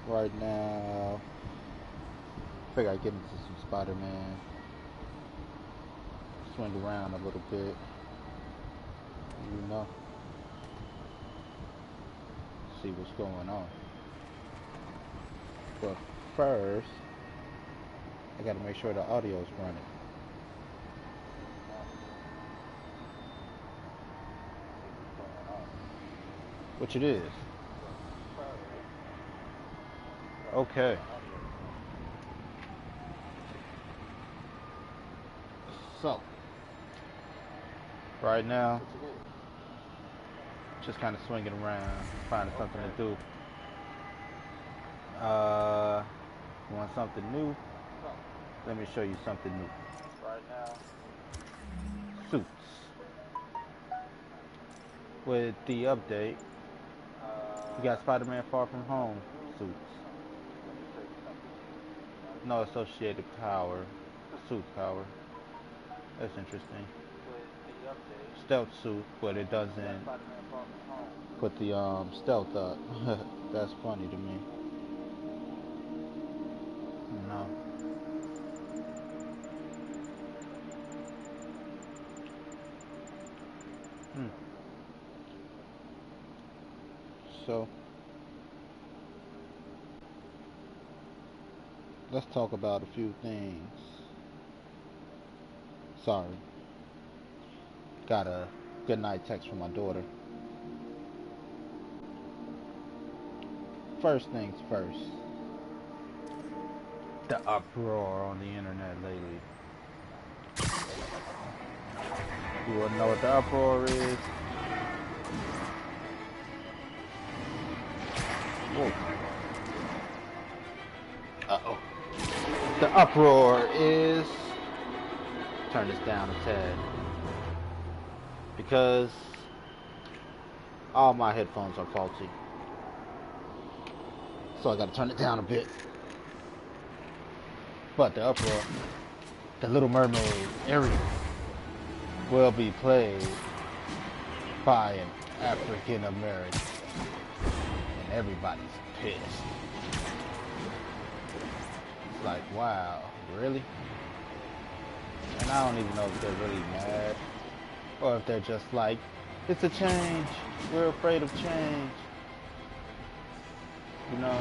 right now. Figure I'd get into some Spider-Man. Swing around a little bit. You know. See what's going on. But first, I gotta make sure the audio's running. Which it is. Okay. So, right now, just kind of swinging around, finding something to do. Want something new? Let me show you something new. Right now, suits. With the update, you got Spider-Man Far From Home suits. No associated power, suit power. That's interesting. Stealth suit, but it doesn't put the stealth up. That's funny to me. No. So, let's talk about a few things. Sorry. Got a good night text from my daughter. First things first. The uproar on the internet lately. You wanna know what the uproar is? Whoa. Uh-oh. The uproar is... Turn this down a tad. Because all my headphones are faulty. So I gotta turn it down a bit. But the uproar, the Little Mermaid Ariel will be played by an African American. And everybody's pissed. It's like, wow, really? And I don't even know if they're really mad. Or if they're just like, it's a change. We're afraid of change. You know?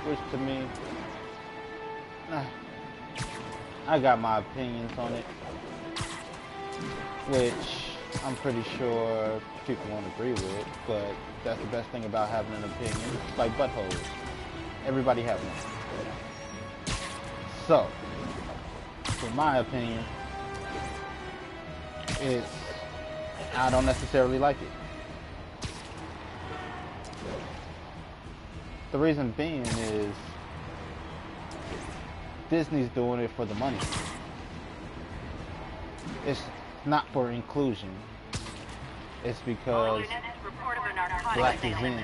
Which to me, I got my opinions on it. Which I'm pretty sure people won't agree with. But that's the best thing about having an opinion. It's like buttholes. Everybody has one. So, in my opinion, I don't necessarily like it. The reason being is Disney's doing it for the money. It's not for inclusion. It's because black is in.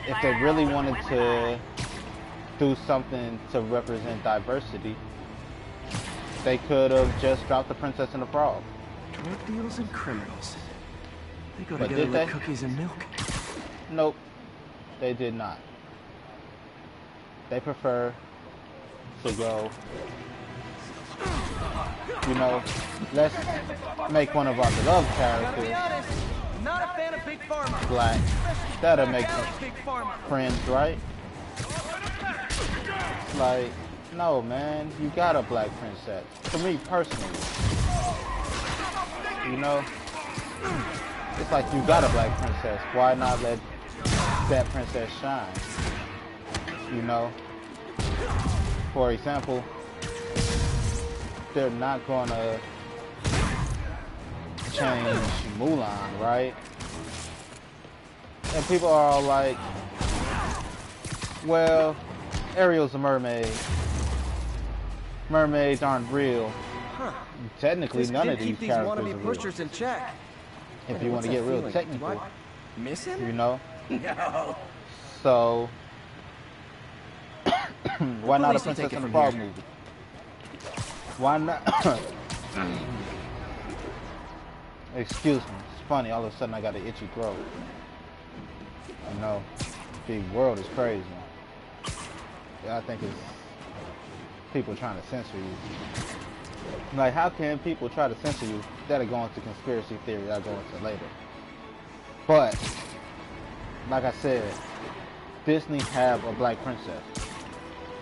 If they really wanted to do something to represent diversity, they could have just dropped The Princess and the Frog. Drug deals and criminals. They go But together did like they? cookies and milk. Nope, they did not. They prefer to go, you know, let's make one of our beloved characters Not a fan of Big Pharma. black. That'll make some Big Pharma. friends, right? Like, no, man, you got a black princess. For me personally, you know, it's like you got a black princess. Why not let that princess shine? You know, for example, they're not gonna change Mulan, right? And people are all like, well, Ariel's a mermaid. Mermaids aren't real. Huh. Technically, This none kid of these keep these characters are wannabe real. pushers in check. If you want to get real technical, Do I miss him? you know. No. So, why not a police will take Princess it and the from Frog here. movie? Why not? Excuse me. It's funny. All of a sudden, I got an itchy throat. You know. The world is crazy. I think it's people trying to censor you. Like, how can people try to censor you? That'll go into conspiracy theory I'll go into later. But, like I said, Disney have a black princess.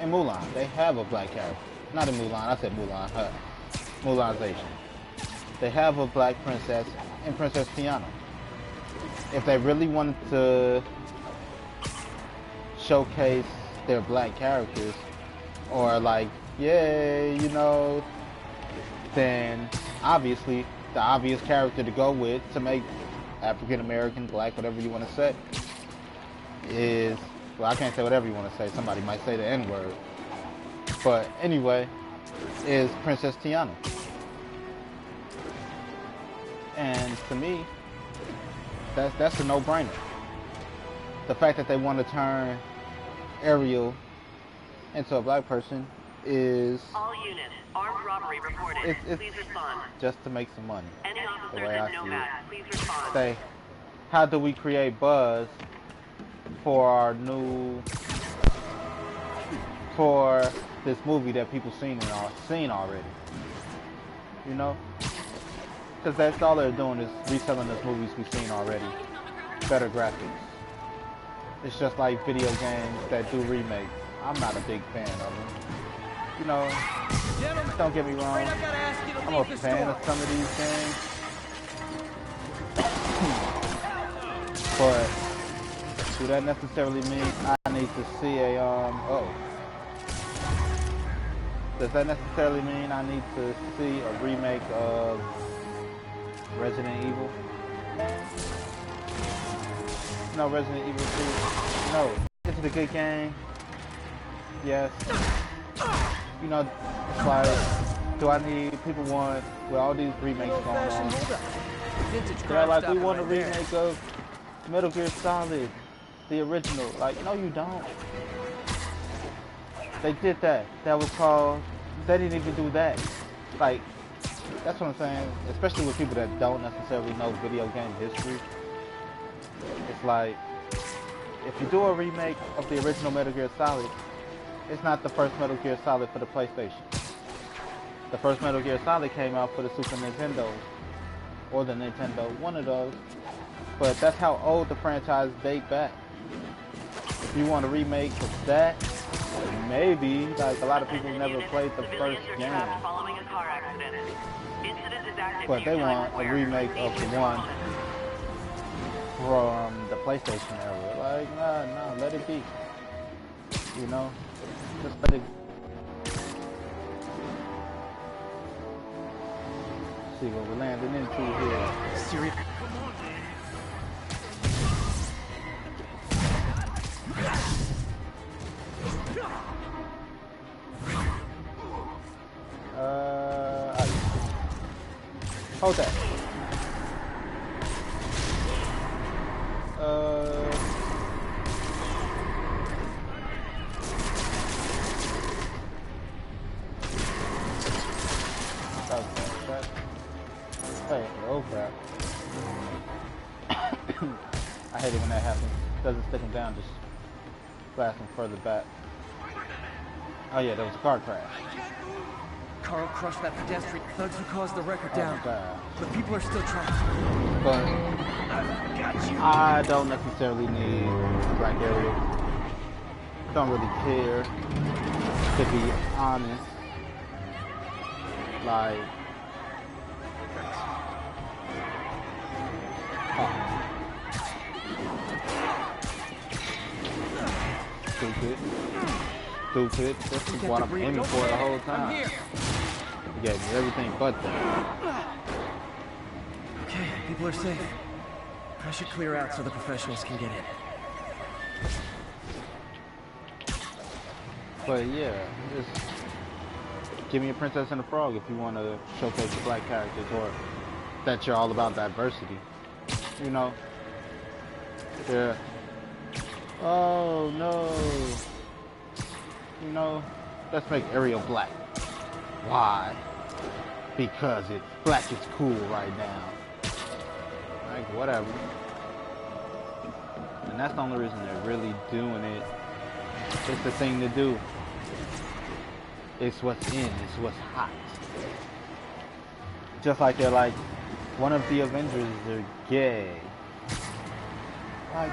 In Mulan, they have a black character. Not in Mulan, I said Mulan, Mulanization. They have a black princess in Princess Tiana. If they really wanted to showcase their black characters, or like, yay, you know, then obviously the obvious character to go with to make African American, black, whatever you want to say, is, well, I can't say whatever you want to say, somebody might say the N-word, but anyway, is Princess Tiana. And to me, that's a no-brainer. The fact that they want to turn Ariel into a black person is... All units, armed robbery reported. Please respond. Just to make some money. Any officers The way I in see Nomad, please respond. Say, how do we create buzz for our for this movie that people seen already? You know? Because that's all they're doing is reselling us movies we've seen already. Better graphics. It's just like video games that do remakes. I'm not a big fan of them. You know, don't get me wrong. I'm a fan of some of these games. But do that necessarily mean I need to see a does that necessarily mean I need to see a remake of Resident Evil? No, Resident Evil 2. No. Is it a good game? Yes. You know, it's like, do I need, people want, with all these remakes going on, they're like, we want a remake of Metal Gear Solid, the original. Like, no you don't. They did that. That was called, they didn't even do that. Like, that's what I'm saying, especially with people that don't necessarily know video game history. It's like, if you do a remake of the original Metal Gear Solid, it's not the first Metal Gear Solid for the PlayStation. The first Metal Gear Solid came out for the Super Nintendo, or the Nintendo, one of those. But that's how old the franchise date back. If you want a remake of that, maybe, like a lot of people never played the first game. But they want a remake of the one from the PlayStation era. Like, nah, let it be. You know? Just let it... See what we're landing into here. Serious? Hold that. Hey, oh crap. I hate it when that happens. Doesn't stick them down, just blast them further back. Oh yeah, there was a car crash. Carl crushed that pedestrian. Thugs who caused the wreck are down. God. But people are still trying. But I don't necessarily need Black Ariel. Don't really care, to be honest. Like, Stupid. This is what I'm aiming for the whole time. You gave me everything but that. Okay, people are safe. I should clear out so the professionals can get in. But yeah, just give me a Princess and the Frog if you want to showcase the black characters, or that you're all about diversity. You know? Yeah. Oh no. You know, let's make Ariel black. Why? Because it's black is cool right now. Like, whatever. And that's the only reason they're really doing it. It's the thing to do. It's what's in, it's what's hot. Just like they're like, one of the Avengers are gay. Like,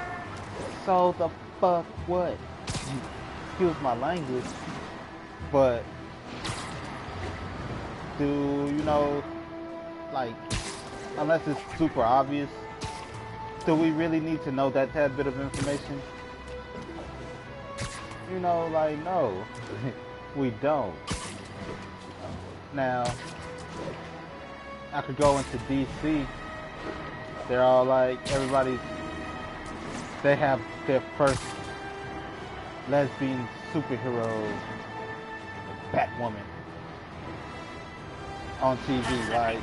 so the fuck what? Excuse my language, but do you know, like, unless it's super obvious, do we really need to know that tad bit of information? You know, like, no, we don't. Now, I could go into DC. They're all like, they have their first lesbian superhero, Batwoman, on TV, like,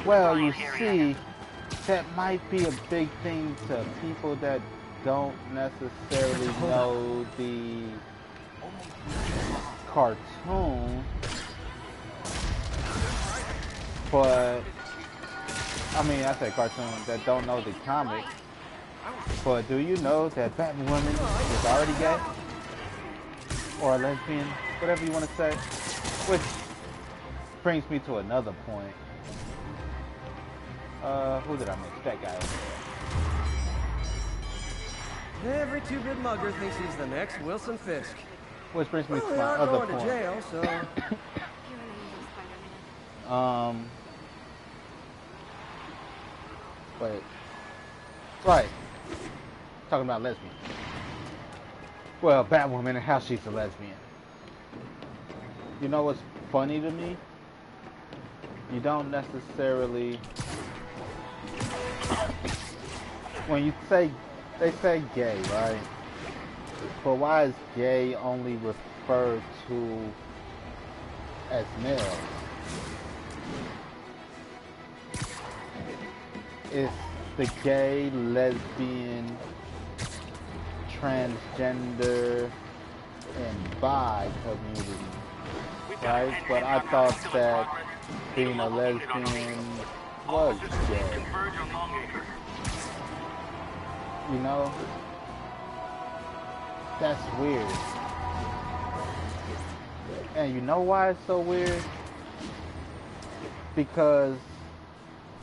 well, you see, that might be a big thing to people that don't necessarily know the cartoon, but, I mean, I say cartoon, that don't know the comic, but do you know that Batwoman is already gay? Or a lesbian, whatever you want to say. Which brings me to another point. Who did I miss? That guy. Every two-bit mugger thinks he's the next Wilson Fisk. Which brings me to Well, my other going point. to jail, so... Wait. Right. Talking about lesbian. Well, Batwoman and how she's a lesbian. You know what's funny to me? You don't necessarily... When you say... They say gay, right? But why is gay only referred to as male? It's the gay, lesbian, transgender, and bi community, right? But I thought that being a lesbian was gay. You know? That's weird. And you know why it's so weird? Because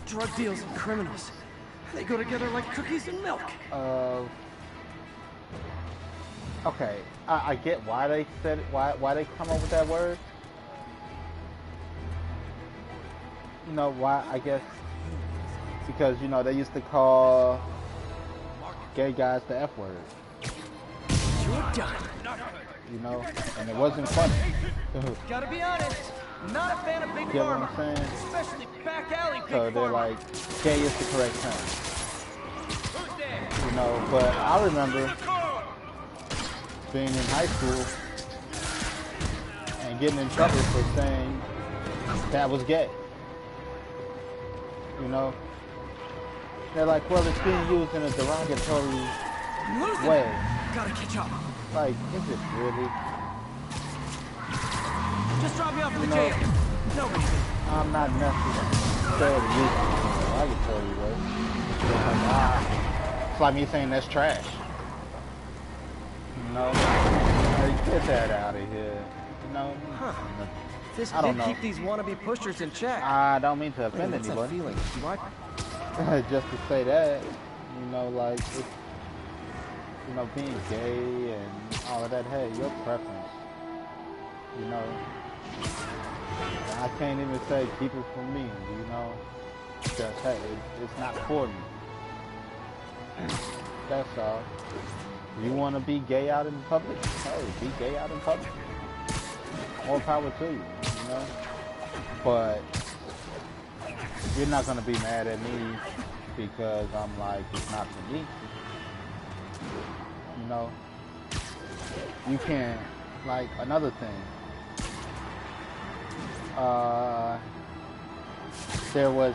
drug deals and criminals, they go together like cookies and milk. Okay, I get why they said it, why they come up with that word. You know why? I guess because, you know, they used to call gay guys the F word. You're done. You know, and it wasn't funny. Gotta be honest, not a fan of Big Get what Pharma, I'm saying? especially back alley Big So they're Pharma. like, gay is the correct term. You know, but I remember being in high school and getting in trouble for saying that was gay. You know? They're like, well, it's being used in a derogatory way. Gotta catch up. Like, is it really? Just drop me off at the You know, jail. No reason. I'm not necessarily using it in a derogatory way. It's like me saying that's trash. You know? Like, get that out of here. You know? This I don't did know. keep these wannabe pushers in check. I don't mean to offend What's that anybody. feeling? You might... Just to say that, you know, like, it's, you know, being gay and all of that, hey, your preference, you know. I can't even say keep it from me, you know. Just, hey, it's not for me. That's all. You want to be gay out in public? Hey, be gay out in public. More power to you, you know. But you're not going to be mad at me because I'm like, it's not for me. You know? You can't, like, another thing. There was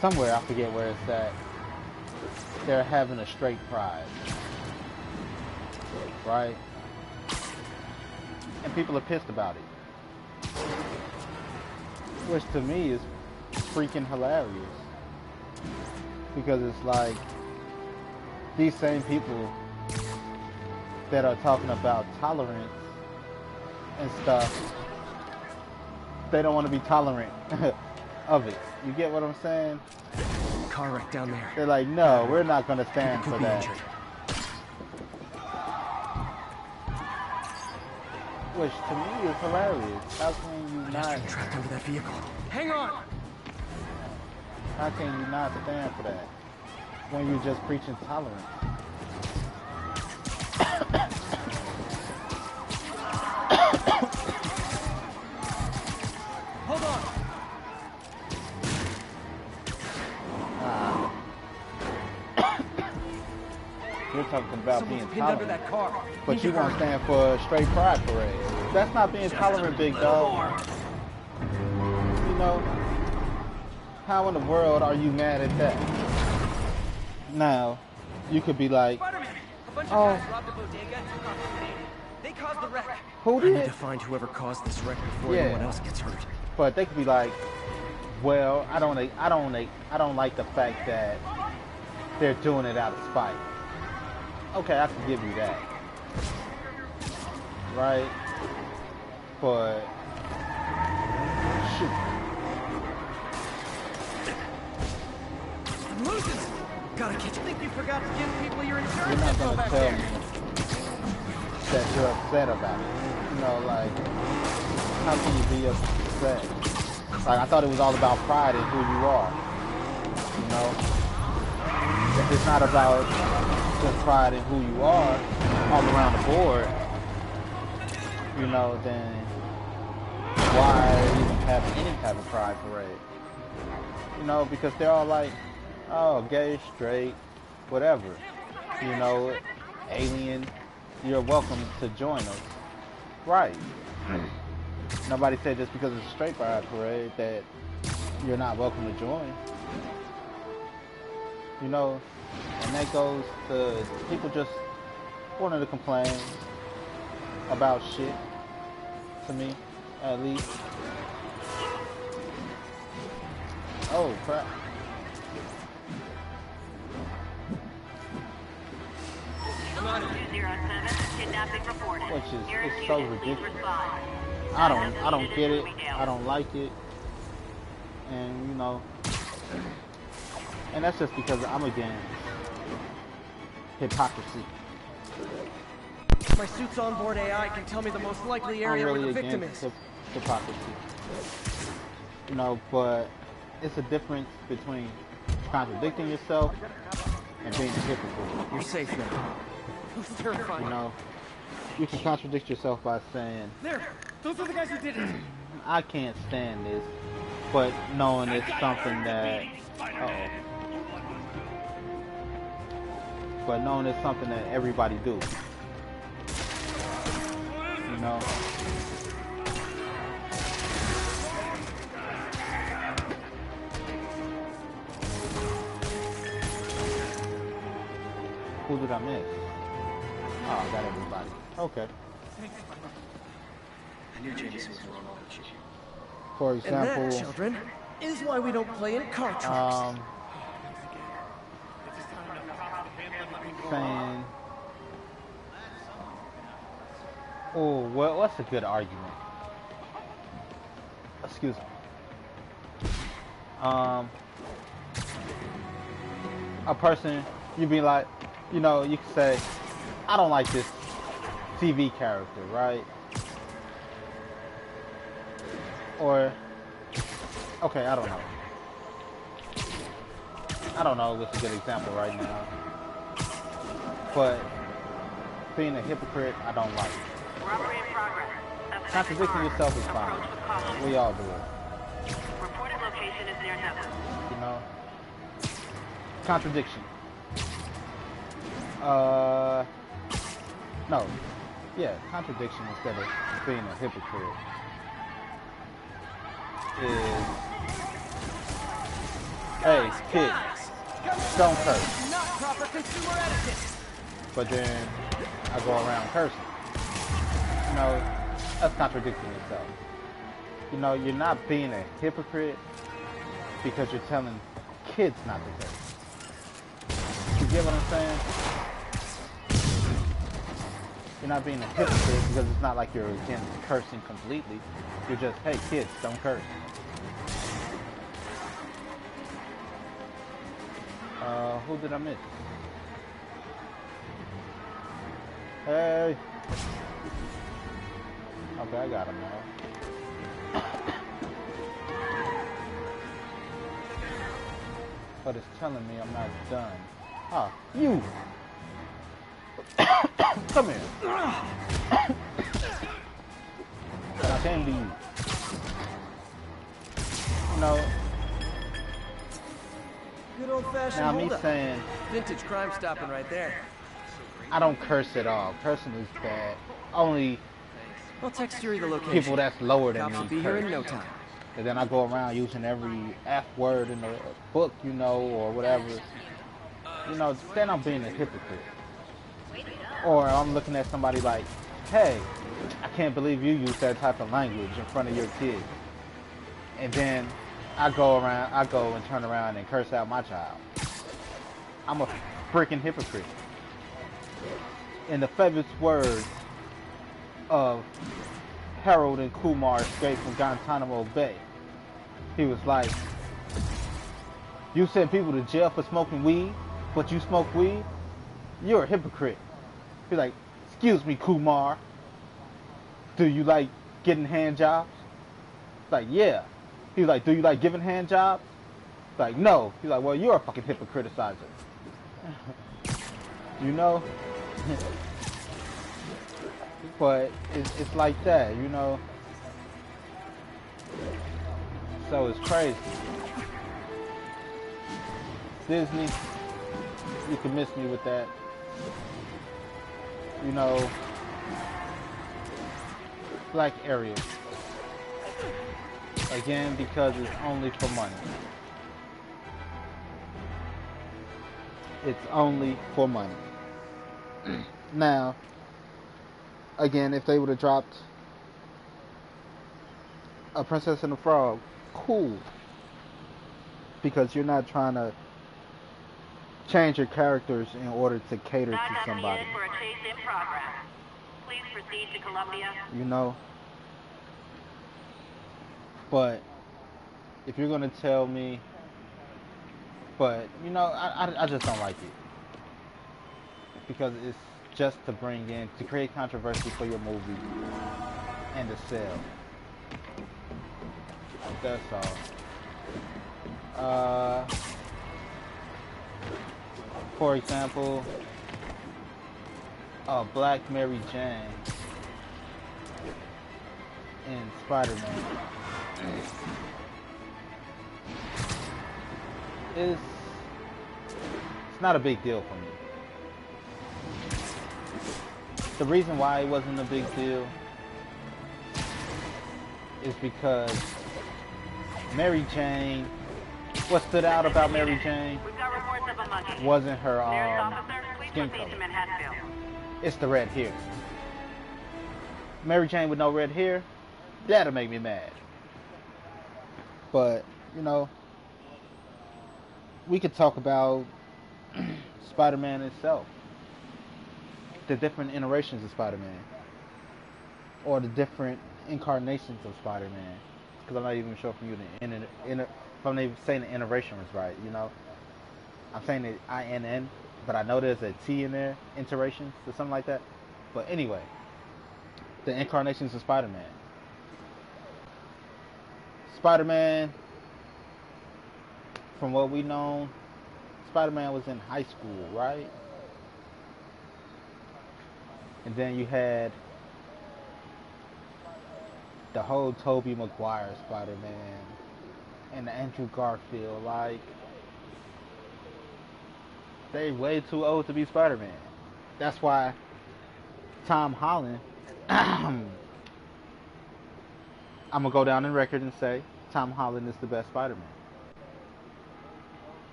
somewhere, I forget where it's at, they're having a straight pride. Right? And people are pissed about it. Which to me is freaking hilarious. Because it's like, these same people that are talking about tolerance and stuff, they don't want to be tolerant of it. You get what I'm saying? Car wreck down there. They're like, no, we're not going to stand for that. Injured. Which to me is hilarious. How can you not? Trapped under that vehicle. Hang on. How can you not stand for that when you're just preaching tolerance? Hold on. You're talking about being pinned under tolerant, that car. but you won't stand for a straight pride parade. That's not being tolerant, big dog. You know, how in the world are you mad at that? Now, you could be like, Spider-Man, a bunch of oh, guys robbed a bodega and took off the grenade. They caused the wreck. who I need did? to find whoever caused this wreck before Yeah. anyone else gets hurt. But they could be like, well, I don't like the fact that they're doing it out of spite. Okay, I can give you that. Right? But shoot. I'm losing. Gotta catch. I think you forgot to give people your You're insurance not info gonna back tell there. me that you're upset about it. You know, like, how can you be upset? Like, I thought it was all about pride in who you are. You know? If it's not about just pride in who you are all around the board, you know, then why even have any type of pride parade? You know, because they're all like, oh, gay, straight, whatever. You know, alien, you're welcome to join us. Right. Nobody said just because it's a straight pride parade that you're not welcome to join. You know, and that goes to people just wanting to complain about shit, to me, at least. Oh, crap. 207, kidnapping reported. Which is, Nearest it's so unit, please ridiculous. respond. I don't get it. I don't like it. And, you know, and that's just because I'm against hypocrisy. My suit's onboard AI can tell me the most likely I'm area really where the victim against is. hypocrisy. You know, but it's a difference between contradicting yourself and being a hypocrite. You're safe now. That's terrifying. You know, you can contradict yourself by saying, There! Those are the guys who did it! I can't stand this, but knowing it's something that, but knowing it's something that everybody do. You know? Who did I miss? Oh, I got everybody. Okay. I knew Jameson was wrong about you. For And example, that, children, is why we don't play in car trucks. saying, oh, well, what's a good argument? Excuse me. A person, you'd be like, you know, you could say, I don't like this TV character, right? Or, okay, I don't know. I don't know what's a good example right now. But being a hypocrite, I don't like. Robbery in progress. Contradicting yourself is fine. Approach with caution. We all do it. Reported location is near Heaven. You know? Contradiction. No. Yeah, contradiction instead of being a hypocrite is, hey, kid, don't curse. Not proper consumer etiquette. But then I go around cursing. You know, that's contradicting yourself. You know, you're not being a hypocrite, because you're telling kids not to curse. You get what I'm saying? You're not being a hypocrite because it's not like you're against cursing completely. You're just, hey kids, don't curse. Who did I miss? Hey. Okay, I got him now. But it's telling me I'm not done. Ah, you! Come here. I came to you. You know, Good old-fashioned now me hold-up. saying Vintage crime stopping right there. I don't curse at all. Cursing is bad. Only I'll text Yuri the location. people that's lower than Cops will me be here in curse. no time. And then I go around using every F word in the book, you know, or whatever. You know, then I'm being a hypocrite. Or I'm looking at somebody like, hey, I can't believe you use that type of language in front of your kids. And then I go and turn around and curse out my child. I'm a freaking hypocrite. In the famous words of Harold and Kumar escaped from Guantanamo Bay, he was like, you send people to jail for smoking weed, but you smoke weed? You're a hypocrite. He's like, excuse me, Kumar, do you like getting hand jobs? It's like, yeah. He's like, do you like giving hand jobs? It's like, no. He's like, well, you're a fucking hypocritizer. You know? But it's like that, you know? So it's crazy. Disney, you can miss me with that. You know, Black Ariel. Again, because it's only for money. It's only for money. Now, again, if they would have dropped a Princess and the Frog, cool. Because you're not trying to change your characters in order to cater to somebody. For a chase in progress. Please proceed to Columbia. You know? But if you're gonna tell me, but you know, I just don't like it. Because it's just to bring in, to create controversy for your movie and to sell. That's all. For example, Black Mary Jane in Spider-Man it's not a big deal for me. The reason why it wasn't a big deal is because Mary Jane, what stood out about Mary Jane wasn't her skin color. It's the red hair. Mary Jane with no red hair, that'll make me mad. But, you know, we could talk about Spider-Man itself. The different iterations of Spider-Man. Or the different incarnations of Spider-Man. Because I'm not even sure if I'm not even saying the iteration was right, you know. I'm saying it INN, but I know there's a T in there, iterations or something like that. But anyway, the incarnations of Spider-Man. Spider-Man, from what we know, Spider-Man was in high school, right? And then you had the whole Tobey Maguire Spider-Man and the Andrew Garfield, like, they way too old to be Spider-Man. That's why Tom Holland, I'm gonna go down in record and say Tom Holland is the best Spider-Man.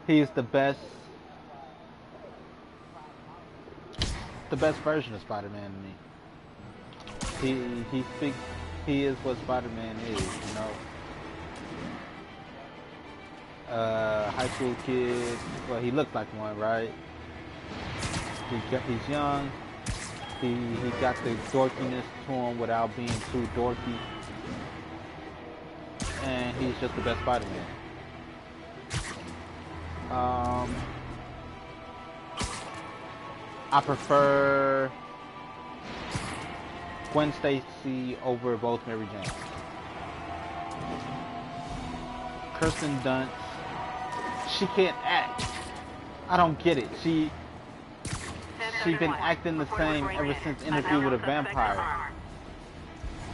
He is the best version of Spider-Man to me. He is what Spider-Man is, you know. high school kid. Well, he looked like one, right? He's young. He got the dorkiness to him without being too dorky. And he's just the best Spider-Man. I prefer Gwen Stacy over both Mary Jane. Kirsten Dunst, she can't act. I don't get it. She's been acting the same ever since Interview with a Vampire.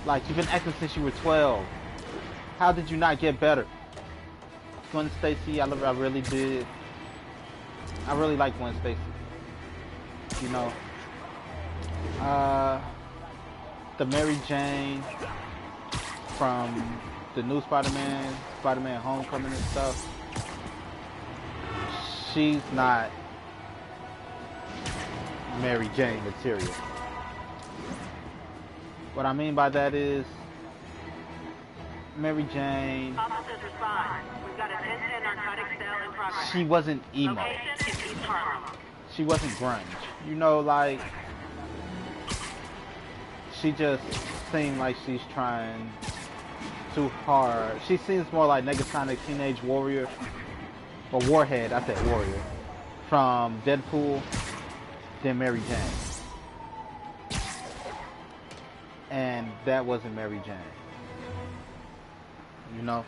Like, she's been acting since you were 12. How did you not get better? Gwen Stacy, I really did. I really like Gwen Stacy. You know, the Mary Jane from the new Spider-Man Homecoming and stuff, she's not Mary Jane material. What I mean by that is, Mary Jane, she wasn't emo. She wasn't grunge. You know, like, she just seemed like she's trying too hard. She seems more like Negasonic Teenage Warrior, or Warhead, I said Warrior, from Deadpool than Mary Jane. And that wasn't Mary Jane. You know?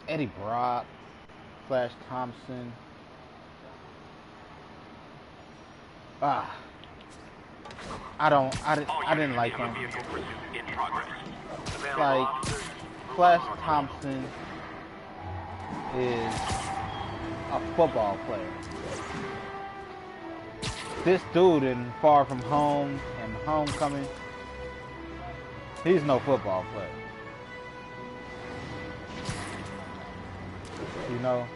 Eddie Brock, Flash Thompson. I didn't like him. Like, Flash Thompson is a football player. This dude in Far From Home and Homecoming, he's no football player. You know?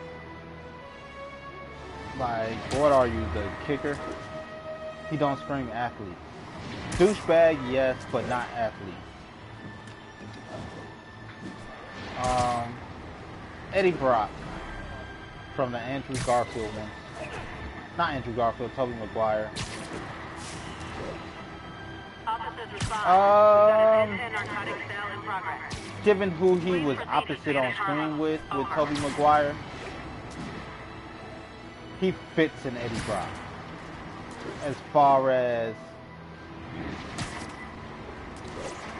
Like, what are you, the kicker? He don't scream athlete. Douchebag, yes, but not athlete. Eddie Brock from the Andrew Garfield one. Not Andrew Garfield, Tobey Maguire. Given who he was opposite on screen with Tobey Maguire, he fits in Eddie Brock. As far as,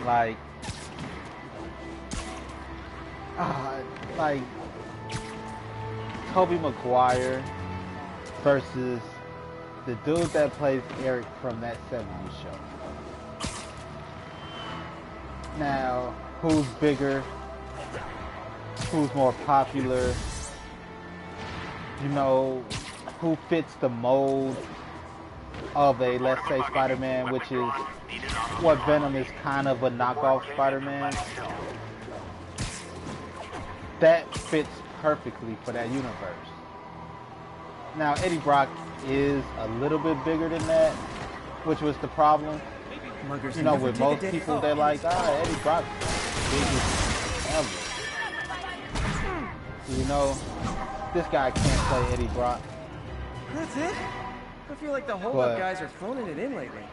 like Tobey Maguire versus the dude that plays Eric from That 70s Show. Now, who's bigger? Who's more popular? You know, who fits the mold of a, let's say, Spider-Man, which is what Venom is kind of a knockoff Spider-Man. That fits perfectly for that universe. Now, Eddie Brock is a little bit bigger than that, which was the problem. You know, with most people, they're like, Eddie Brock's biggest ever. You know, this guy can't play Eddie Brock. That's it? I feel like the hold-up guys are phoning it in lately.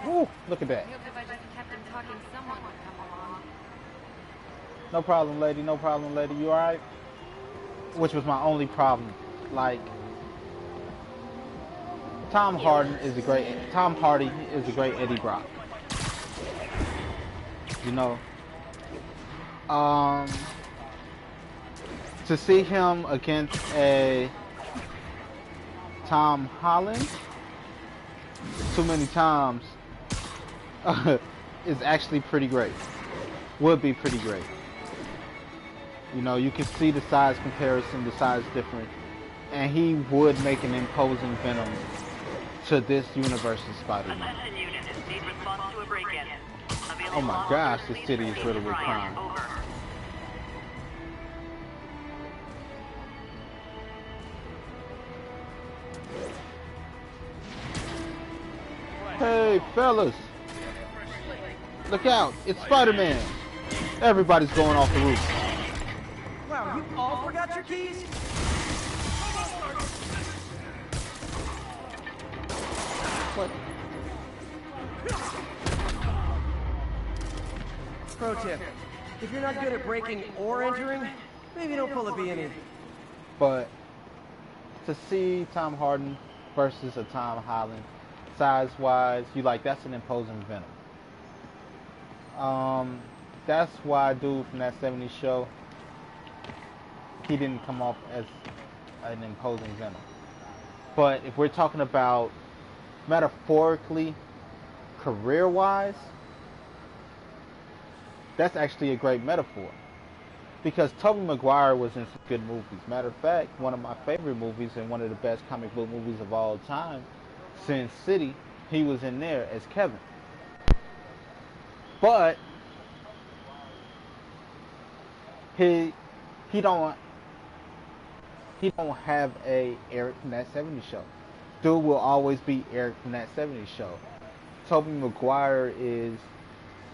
Ooh, look at that. No problem, lady. No problem, lady. You alright? Which was my only problem. Like, Tom Hardy is a great Eddie Brock. You know, to see him against a Tom Holland too many times is actually pretty great. Would be pretty great. You know, you can see the size comparison, the size difference, and he would make an imposing Venom to this universe's Spider-Man. Oh my gosh, this city is riddled with crime. Hey, fellas! Look out! It's Spider-Man! Everybody's going off the roof. Wow, you all forgot your keys? What? Pro tip, if you're not good at breaking or entering, maybe don't pull a B&E. But to see Tom Hardy versus a Tom Holland, size-wise, you like, that's an imposing Venom. That's why dude from that 70s show, he didn't come off as an imposing Venom. But if we're talking about metaphorically, career-wise, that's actually a great metaphor. Because Tobey Maguire was in some good movies. Matter of fact, one of my favorite movies and one of the best comic book movies of all time, Sin City, he was in there as Kevin. But he don't have a Eric from that 70s show. Dude will always be Eric from that 70s show. Tobey Maguire is,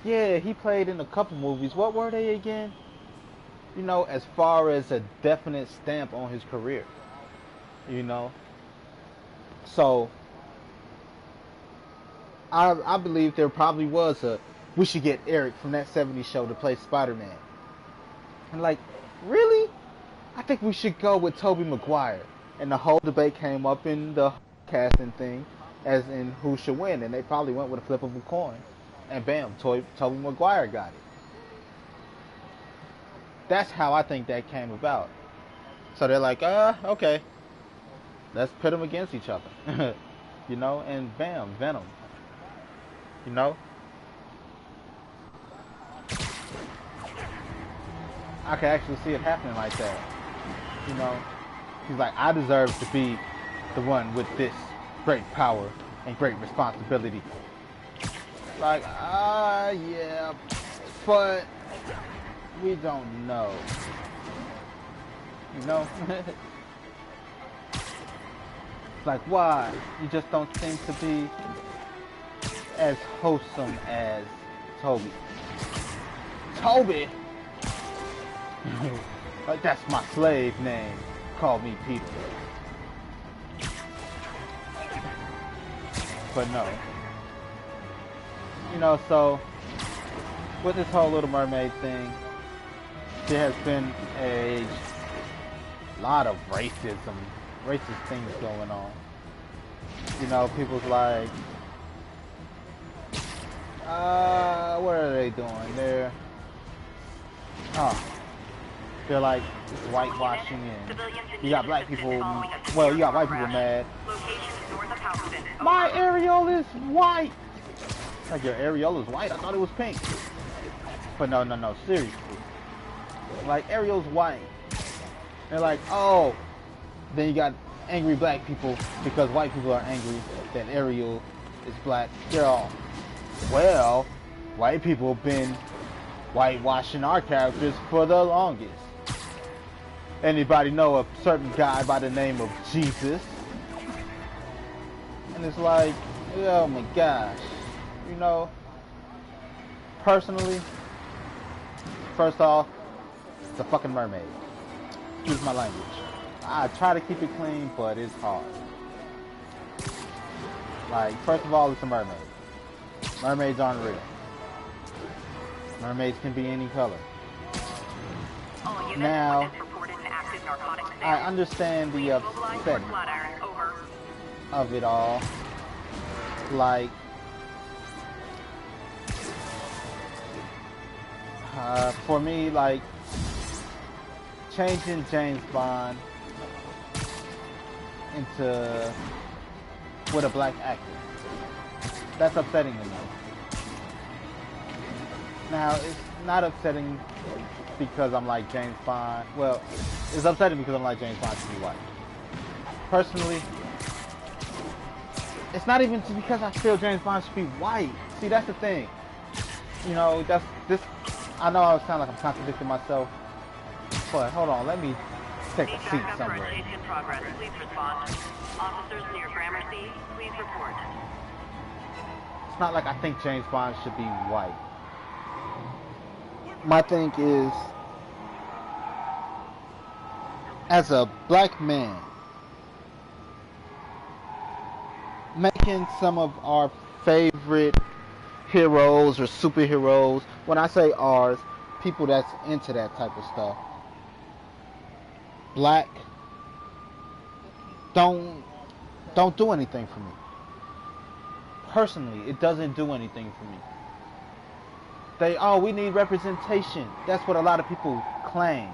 yeah, he played in a couple movies. What were they again? You know, as far as a definite stamp on his career. You know? So, I believe there probably was we should get Eric from that 70s show to play Spider-Man. And like, really? I think we should go with Tobey Maguire. And the whole debate came up in the casting thing, as in who should win. And they probably went with a flip of a coin. And bam, Tobey Maguire got it. That's how I think that came about. So they're like, okay, let's pit them against each other. You know, and bam, Venom. You know? I can actually see it happening like that. You know? He's like, I deserve to be the one with this great power and great responsibility. Like, yeah, but we don't know. You know? It's like, why? You just don't seem to be as wholesome as Toby. Toby? Like, that's my slave name. Call me Peter. But no. You know, so with this whole Little Mermaid thing, there has been a lot of racist things going on. You know, people's like, what are they doing? They're like whitewashing, and you got black people, well, you got white people mad. My Ariel is white! Like, your Ariel is white? I thought it was pink. But no, seriously. Like, Ariel's white. They're like, oh, then you got angry black people because white people are angry that Ariel is black. They're all, well, white people have been whitewashing our characters for the longest. Anybody know a certain guy by the name of Jesus? And it's like, oh my gosh. You know, personally, first off, it's a fucking mermaid. Excuse my language. I try to keep it clean, but it's hard. Like, first of all, it's a mermaid. Mermaids aren't real. Mermaids can be any color. Now, I understand the upsetting of it all. Like, for me, like, changing James Bond into with a black actor, that's upsetting to me. Now, it's not upsetting because I'm like James Bond. Well, it's upsetting because I'm like James Bond to be white. Personally, it's not even just because I feel James Bond should be white. See, that's the thing. You know, that's this. I know I sound like I'm contradicting myself, but hold on, let me take a seat somewhere. In progress. Please respond. Officers near Gramercy, please report. It's not like I think James Bond should be white. my thing is, as a black man, making some of our favorite heroes or superheroes, when I say ours, people that's into that type of stuff, black, don't do anything for me. Personally, it doesn't do anything for me. We need representation. That's what a lot of people claim.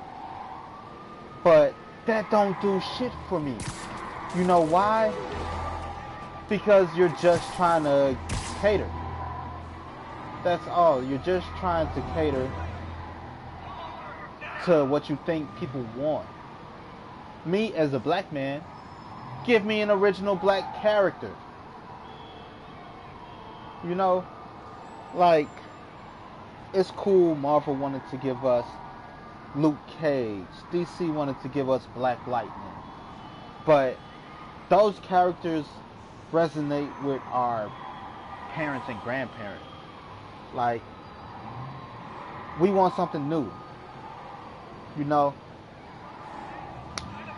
But that don't do shit for me. You know why? Because you're just trying to cater. That's all. You're just trying to cater to what you think people want. Me, as a black man, give me an original black character. You know? Like, it's cool Marvel wanted to give us Luke Cage. DC wanted to give us Black Lightning. But those characters resonate with our parents and grandparents. Like, we want something new. You know?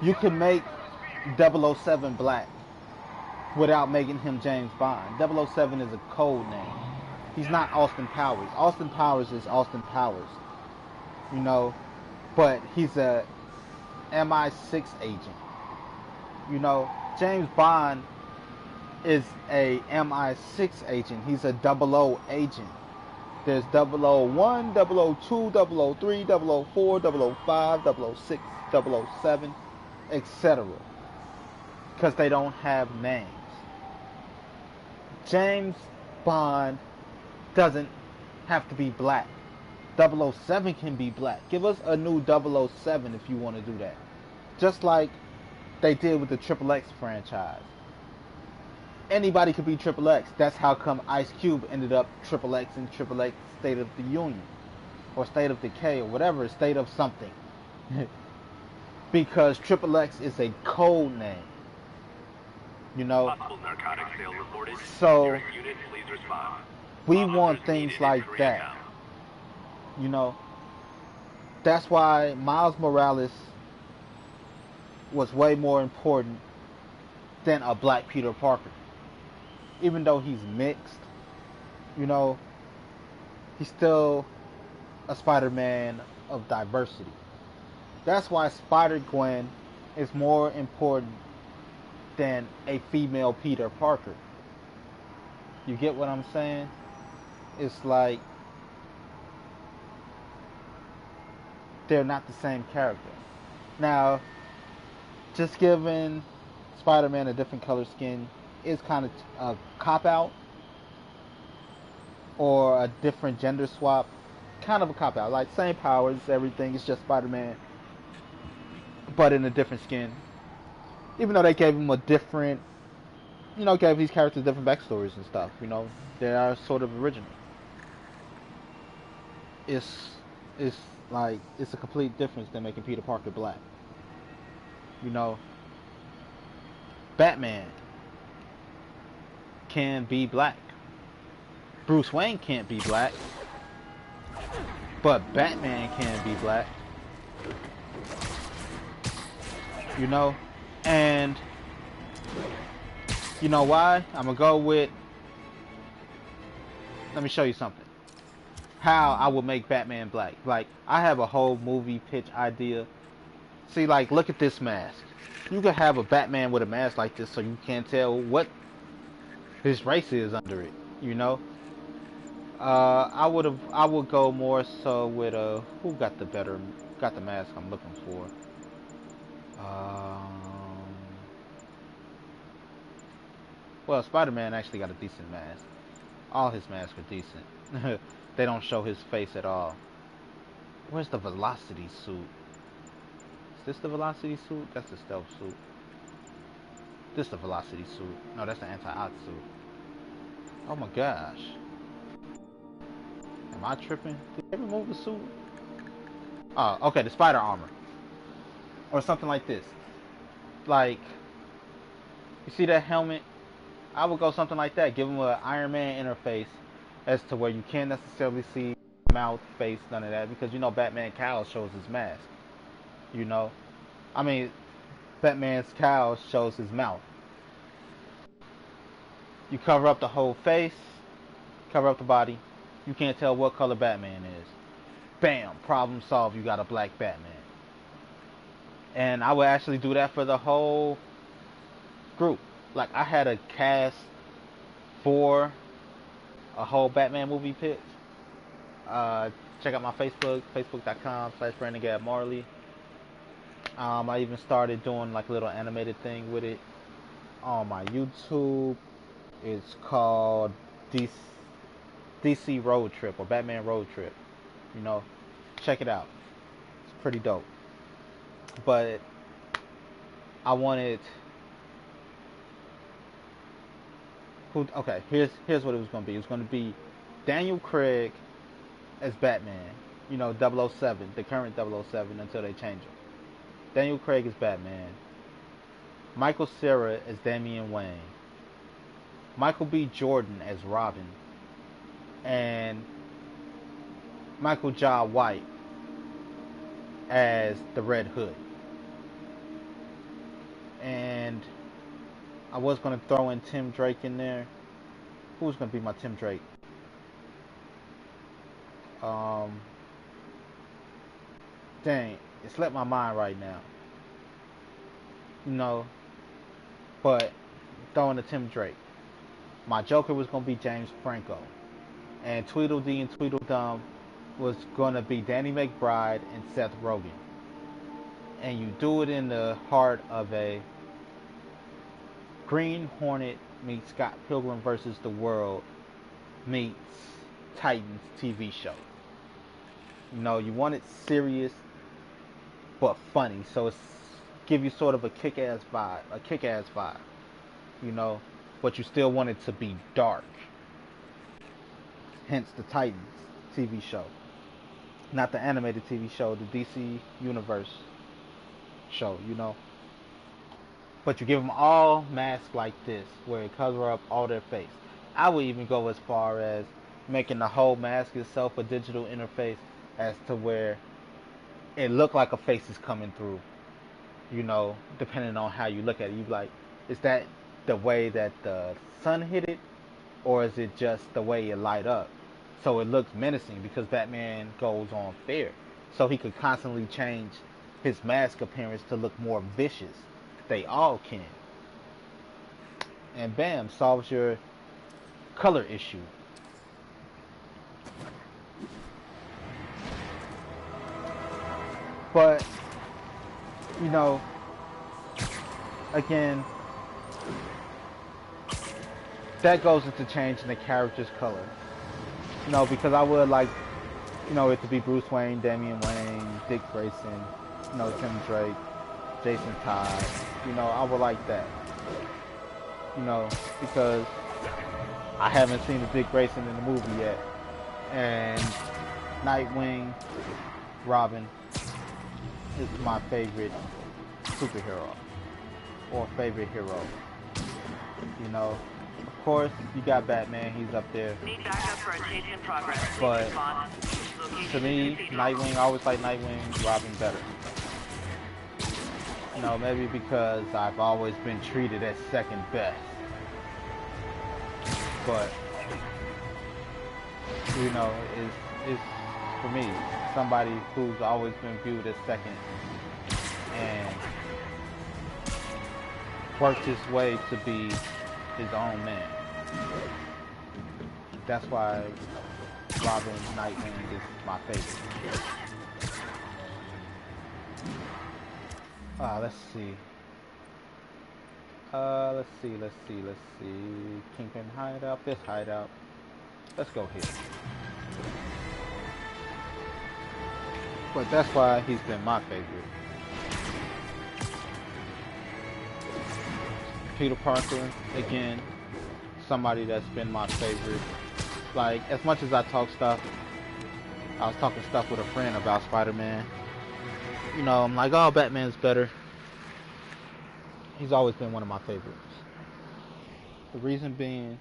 You can make 007 black without making him James Bond. 007 is a code name. He's not Austin Powers. Austin Powers is Austin Powers. You know? But he's a MI6 agent. You know? James Bond is a MI6 agent. He's a 00 agent. There's 001, 002, 003, 004, 005, 006, 007, etc. Because they don't have names. James Bond doesn't have to be black. 007 can be black. Give us a new 007 if you want to do that. Just like they did with the Triple X franchise. Anybody could be Triple X. That's how come Ice Cube ended up Triple X in Triple X State of the Union. Or State of Decay or whatever. State of something. Because Triple X is a code name. You know? So we want things like that. You know? That's why Miles Morales was way more important than a black Peter Parker. Even though he's mixed, you know, he's still a Spider-Man of diversity. That's why Spider-Gwen is more important than a female Peter Parker. You get what I'm saying? It's like they're not the same character. Now, just giving Spider-Man a different color skin is kind of a cop-out, or a different gender swap, kind of a cop-out. Like, same powers, everything, it's just Spider-Man, but in a different skin. Even though they gave him a different, you know, gave these characters different backstories and stuff, you know, they are sort of original. It's like, it's a complete difference than making Peter Parker black. You know, Batman can be black. Bruce Wayne can't be black, but Batman can be black. You know, and you know why? I'm gonna go with, let me show you something. How I would make Batman black. Like, I have a whole movie pitch idea. See, like, look at this mask. You could have a Batman with a mask like this so you can't tell what his race is under it, you know? I would go more so with who got the mask I'm looking for. Well, Spider-Man actually got a decent mask. All his masks are decent. They don't show his face at all. Where's the Velocity suit? Is this the Velocity suit? That's the stealth suit. This is the Velocity suit. No, that's the anti-ox suit. Oh my gosh. Am I tripping? Did they remove the suit? Oh, okay, the spider armor. Or something like this. Like, you see that helmet? I would go something like that. Give him an Iron Man interface as to where you can't necessarily see mouth, face, none of that, because you know Batman cowl shows his mask. You know, I mean, Batman's cowl shows his mouth. You cover up the whole face, cover up the body. You can't tell what color Batman is. Bam, problem solved. You got a black Batman. And I would actually do that for the whole group. Like I had a cast for a whole Batman movie pitch. Check out my Facebook, facebook.com/BrandonGabMarley. I even started doing like a little animated thing with it on my YouTube. It's called DC Road Trip or Batman Road Trip. You know, check it out. It's pretty dope. But I wanted okay, here's what it was going to be. It was going to be Daniel Craig as Batman. You know, 007, the current 007 until they change him. Daniel Craig as Batman. Michael Cera as Damian Wayne. Michael B. Jordan as Robin. And Michael Jai White as the Red Hood. And I was going to throw in Tim Drake in there. Who was going to be my Tim Drake? Dang, it slipped my mind right now. You know, but throwing a Tim Drake. My Joker was going to be James Franco. And Tweedledee and Tweedledum was going to be Danny McBride and Seth Rogen. And you do it in the heart of a Green Hornet meets Scott Pilgrim versus the World meets Titans TV show. You know, you want it serious but funny, so it's give you sort of a kick-ass vibe, you know, but you still want it to be dark. Hence the Titans TV show. Not the animated TV show, the DC Universe show, you know. But you give them all masks like this, where it covers up all their face. I would even go as far as making the whole mask itself a digital interface as to where it looked like a face is coming through. You know, depending on how you look at it. You be like, is that the way that the sun hit it? Or is it just the way it light up? So it looks menacing because Batman goes on fear. So he could constantly change his mask appearance to look more vicious. They all can. And bam, solves your color issue. But, you know, again, that goes into changing the character's color. You know, because I would like, you know, it to be Bruce Wayne, Damian Wayne, Dick Grayson, you know, Tim Drake, Jason Todd. You know, I would like that. You know, because I haven't seen the Dick Grayson in the movie yet. And Nightwing, Robin is my favorite superhero or favorite hero. You know, of course, you got Batman, he's up there. Need backup for a chase in progress. But to me, Nightwing, I always like Nightwing, Robin better. You know, maybe because I've always been treated as second best. But, you know, it's for me, somebody who's always been viewed as second and worked his way to be his own man. That's why Robin Nightwing is my favorite. Let's see. Kingpin hideout, this hideout. Let's go here. But that's why he's been my favorite. Peter Parker, again, somebody that's been my favorite. Like, as much as I talk stuff, I was talking stuff with a friend about Spider-Man. You know, I'm like, oh, Batman's better. He's always been one of my favorites. The reason being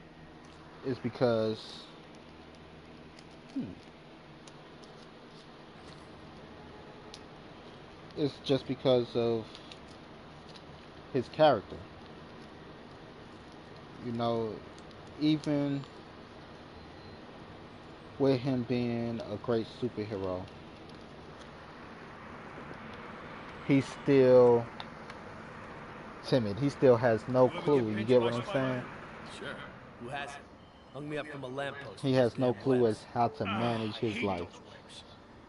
is because it's just because of his character. You know, even with him being a great superhero, he's still timid. He still has no clue. You get what I'm saying? Sure. Who hasn't? Hung me up from a lamppost. He has no clue as how to manage his hate life. those webs.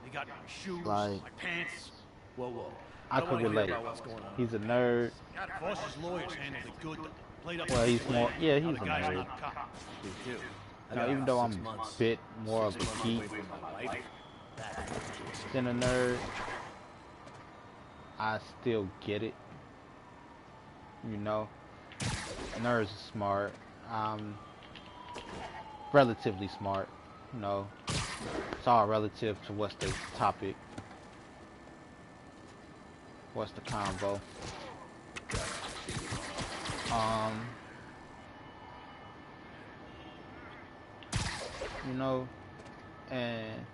They got my shoes, Like, my pants. Whoa. I could relate. What's going on. He's a nerd. Boss's lawyers handled it good though. Played up Well, to he's the more. plan. Yeah, Now he's the a guy's nerd. not a cop. Me too. Now, even though I'm a bit more of a geek than a nerd, I still get it. You know, nerds are smart. Relatively smart. You know, it's all relative to what's the topic, what's the convo. You know, and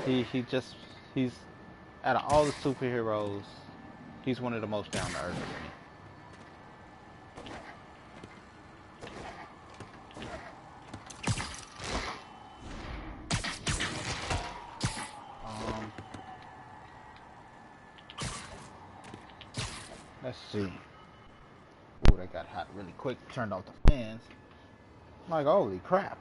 he's out of all the superheroes, he's one of the most down to earth for me. Let's see. Ooh, that got hot really quick. Turned off the fans. Like, holy crap.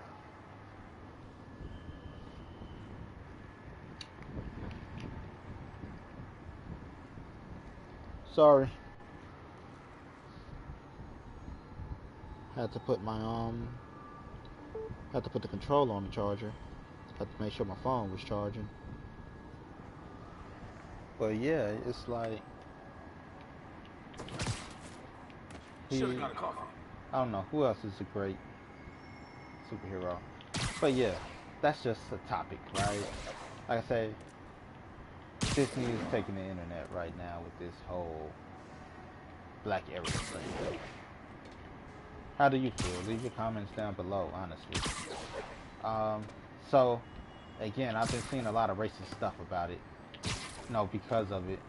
Sorry. Had to put my had to put the controller on the charger. Had to make sure my phone was charging. But yeah, it's like Should've got a coffee. I don't know who else is a great superhero. But yeah, that's just a topic, right? Like I say, Disney is taking the internet right now with this whole Black Arrow thing. How do you feel? Leave your comments down below, honestly. So, again, I've been seeing a lot of racist stuff about it. You know, because of it.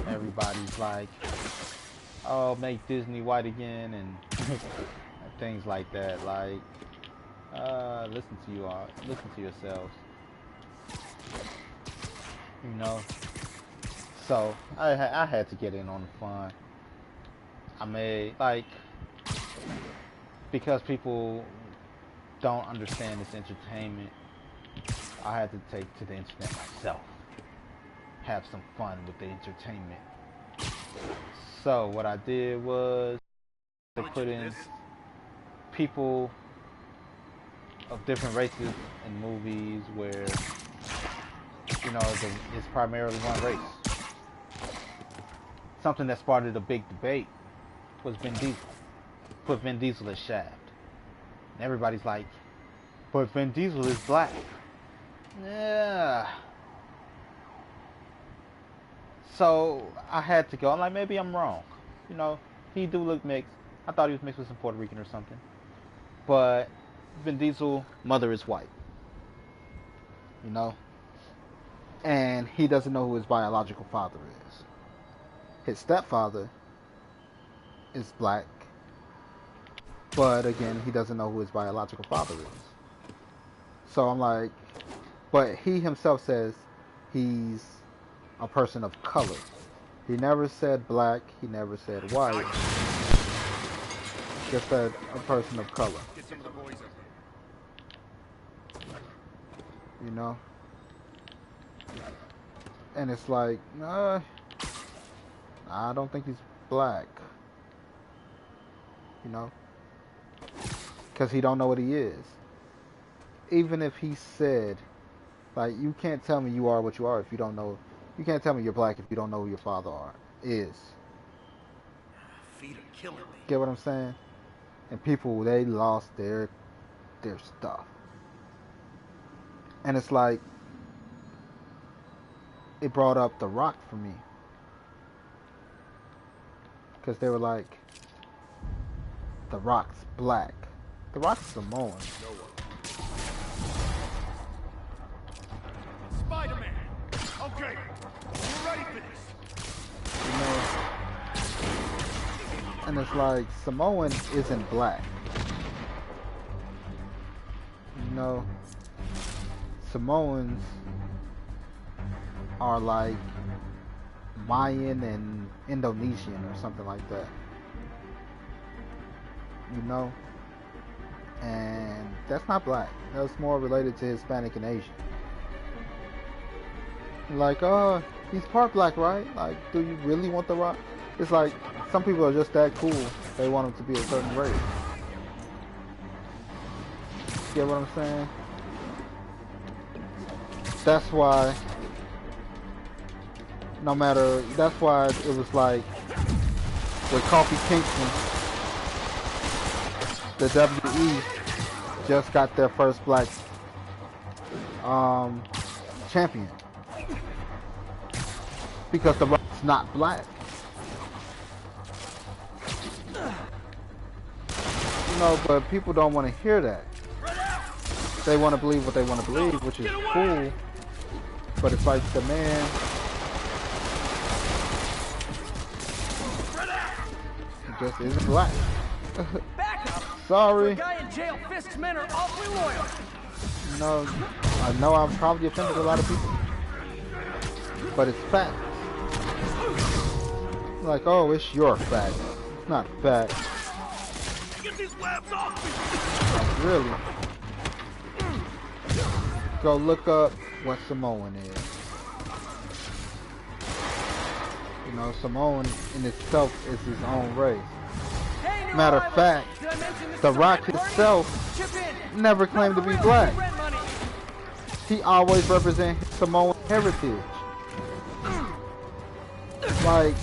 Everybody's like, oh, make Disney white again, and things like that. Like, listen to yourselves. You know. So I had to get in on the fun. I made because people don't understand this entertainment. I had to take to the internet myself. Have some fun with the entertainment. So what I did was to put in people of different races in movies where, you know, it's primarily one race. Something that started a big debate was Vin Diesel. Put Vin Diesel as Shaft. And everybody's like, but Vin Diesel is black. Yeah. So I had to go. I'm like, maybe I'm wrong. You know, he do look mixed. I thought he was mixed with some Puerto Rican or something. But Vin Diesel, mother is white. You know? And he doesn't know who his biological father is. His stepfather is black. But again, he doesn't know who his biological father is. So I'm like, but he himself says he's a person of color. He never said black, he never said white. Just said a person of color. You know? And it's like, I don't think he's black. You know? Because he don't know what he is. Even if he said, like, you can't tell me you are what you are if you don't know. You can't tell me you're black if you don't know who your father is. Feet are killing me. Get what I'm saying? And people, they lost their stuff. And it's like, it brought up The Rock for me. Because they were like, The Rock's black. The Rock's Samoan. Spider-Man, I'll Okay, we're ready for this. You know, and it's like Samoan isn't black. You know, Samoans are like Mayan and Indonesian or something like that. You know, and that's not black. That's more related to Hispanic and Asian. Like, oh, he's part black, right? Like, do you really want the Rock? It's like some people are just that cool. They want him to be a certain race. Get what I'm saying? That's why. No matter. That's why it was like with Kofi Kingston, the WWE just got their first black champion because the Rock's not black. You know, but people don't want to hear that. They want to believe what they want to believe, which is cool. But it's like the man. He just isn't black. Sorry. Guy in jail, Fisk's men are awfully loyal. No, I know I've probably offended a lot of people, but it's fact. Like, oh, it's your fact. It's not fact. Get these labs off me! Like, really? Go look up what Samoan is. You know, Samoan in itself is his own race. Hey, Matter of fact, The Rock himself never claimed to be black. He always represented Samoan heritage. Like,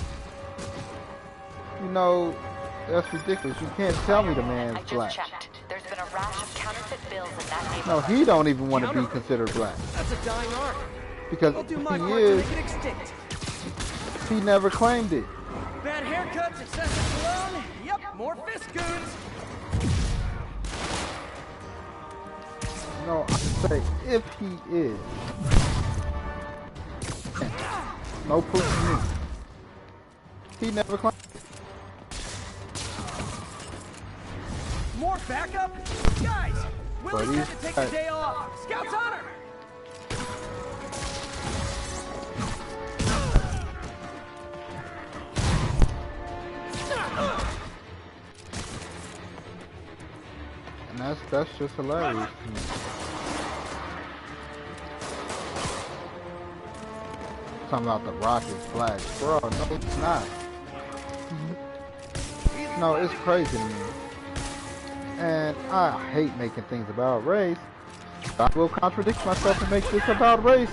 you know, that's ridiculous. You can't tell me the man's black. Checked. There's been a rash of counterfeit bills in that neighborhood. No, he don't even want to be considered black. That's a dying art. Because I'll do if my he part to is, make it extinct. he never claimed it. Bad haircuts, excessive cologne. Yep, more Fisk goons. No, I say if he is. No proof to me. He never claimed. More backup? Guys, Willie's Buddy, had to take the day off. Scout's honor! And that's just hilarious to me. Talking about The Rock is black. Bro, no it's not. No, it's crazy to me. And I hate making things about race. I will contradict myself and make this about race.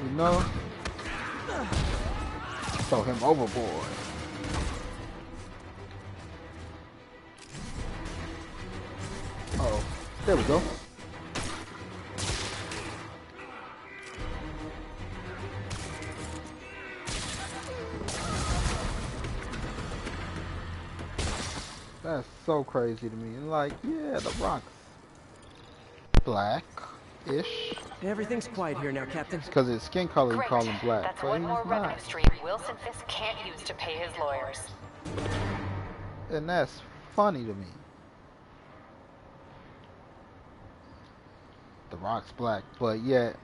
You know? Throw him overboard. Uh-oh. There we go. That's so crazy to me. Like, yeah, The Rock's black-ish. Everything's quiet here now, Captain. Because his skin color, you Great. call him black. That's But one he's more revenue not. stream Wilson Fisk can't use to pay his lawyers. And that's funny to me. The Rock's black, but yet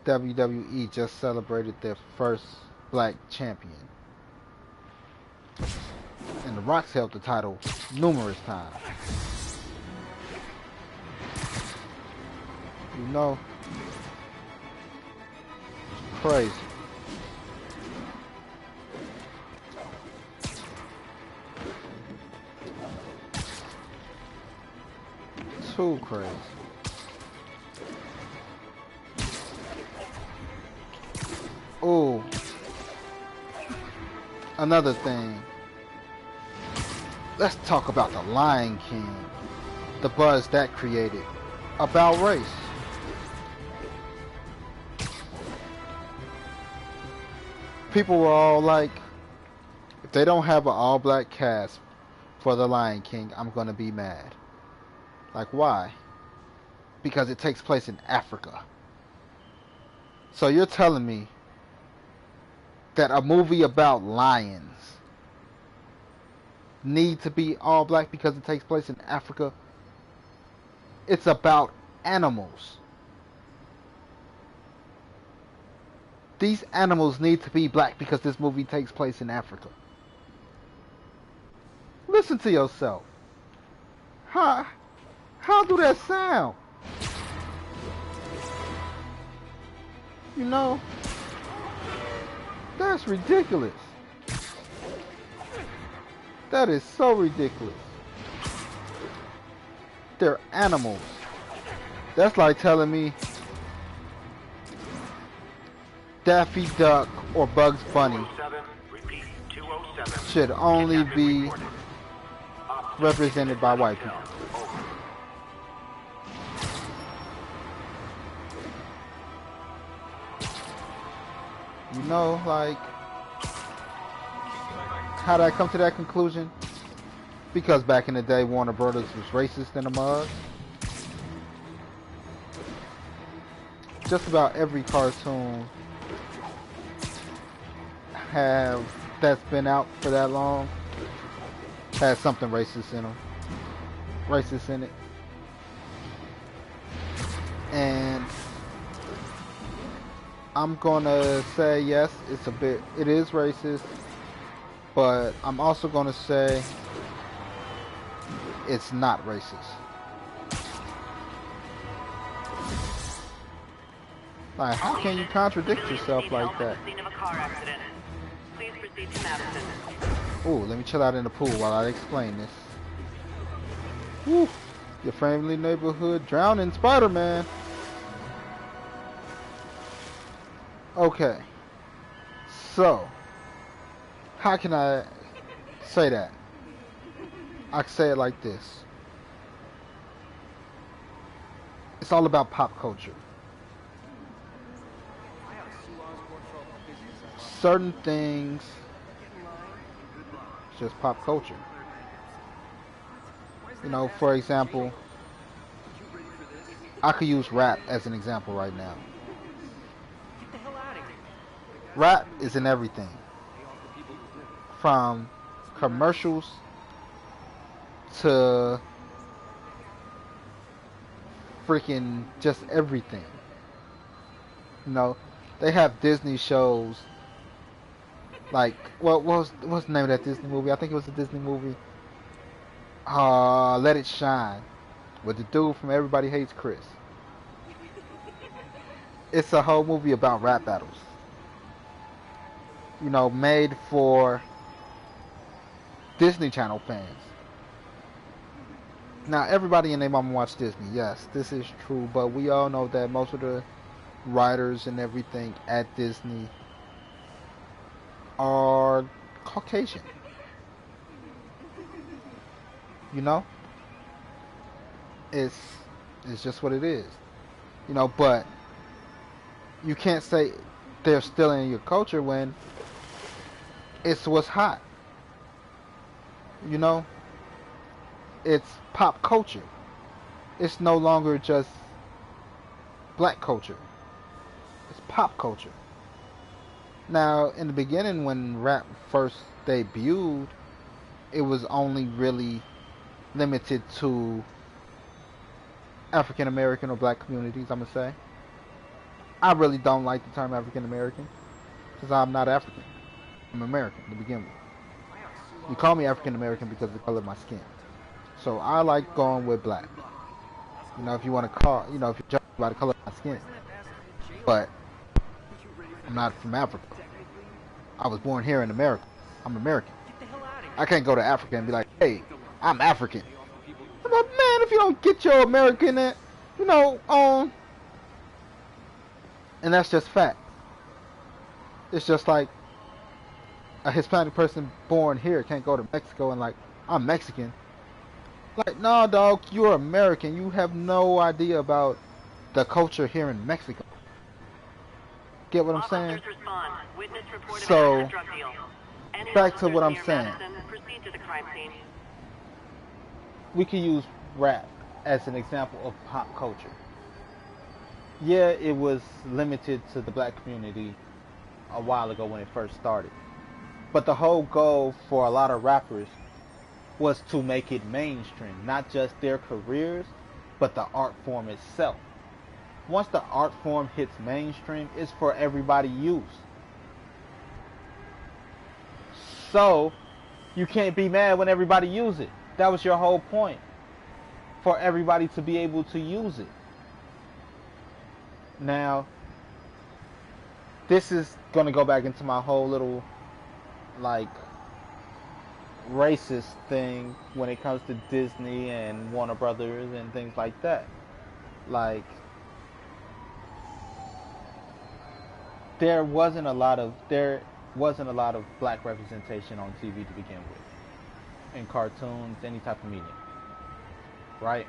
WWE just celebrated their first black champion. And The Rock's held the title numerous times. You know? Crazy. Too crazy. Oh, another thing. Let's talk about the Lion King. The buzz that created about race. People were all like, if they don't have an all-black cast for the Lion King, I'm gonna be mad. Like, why? Because it takes place in Africa. So you're telling me that a movie about lions need to be all black because it takes place in Africa? It's about animals. These animals need to be black because this movie takes place in Africa. Listen to yourself. How do that sound? You know, that's ridiculous. That is so ridiculous. They're animals. That's like telling me Daffy Duck or Bugs Bunny should only be represented by white people. You know, like, how did I come to that conclusion? Because back in the day, Warner Brothers was racist in the mug. Just about every cartoon that's been out for that long has something racist in them. Racist in it. And I'm gonna say yes, it is racist, but I'm also gonna say it's not racist. Like, how can you contradict yourself like that? Ooh, let me chill out in the pool while I explain this. Woo, your friendly neighborhood drowning Spider-Man. Okay, so how can I say that? I can say it like this. It's all about pop culture. Certain things, it's just pop culture. You know, for example, I could use rap as an example right now. Rap is in everything, from commercials to freaking just everything. You know, they have Disney shows like, what's the name of that Disney movie? I think it was a Disney movie. Let It Shine, with the dude from Everybody Hates Chris. It's a whole movie about rap battles. You know, made for Disney Channel fans. Now, everybody and their mama watch Disney. Yes, this is true, but we all know that most of the writers and everything at Disney are Caucasian. You know? It's just what it is. You know, but you can't say they're still in your culture when it's what's hot. You know? It's pop culture. It's no longer just black culture. It's pop culture. Now, in the beginning, when rap first debuted, it was only really limited to African American or black communities, I'm going to say. I really don't like the term African American, because I'm not African. I'm American to begin with. You call me African American because of the color of my skin. So I like going with black. You know, if you want to call, you know, if you're judging by the color of my skin. But I'm not from Africa. I was born here in America. I'm American. I can't go to Africa and be like, hey, I'm African. I'm like, man, if you don't get your American, you know, and that's just fact. It's just like a Hispanic person born here can't go to Mexico and like, I'm Mexican. Like, no, dog, you're American. You have no idea about the culture here in Mexico. Get what I'm saying? So, back to what I'm saying. We can use rap as an example of pop culture. Yeah, it was limited to the black community a while ago when it first started. But the whole goal for a lot of rappers was to make it mainstream, not just their careers, but the art form itself. Once the art form hits mainstream, it's for everybody use. So, you can't be mad when everybody use it. That was your whole point. For everybody to be able to use it. Now, this is going to go back into my whole little, like, racist thing when it comes to Disney and Warner Brothers and things like that. Like, there wasn't a lot of black representation on TV to begin with, in cartoons, any type of medium, right?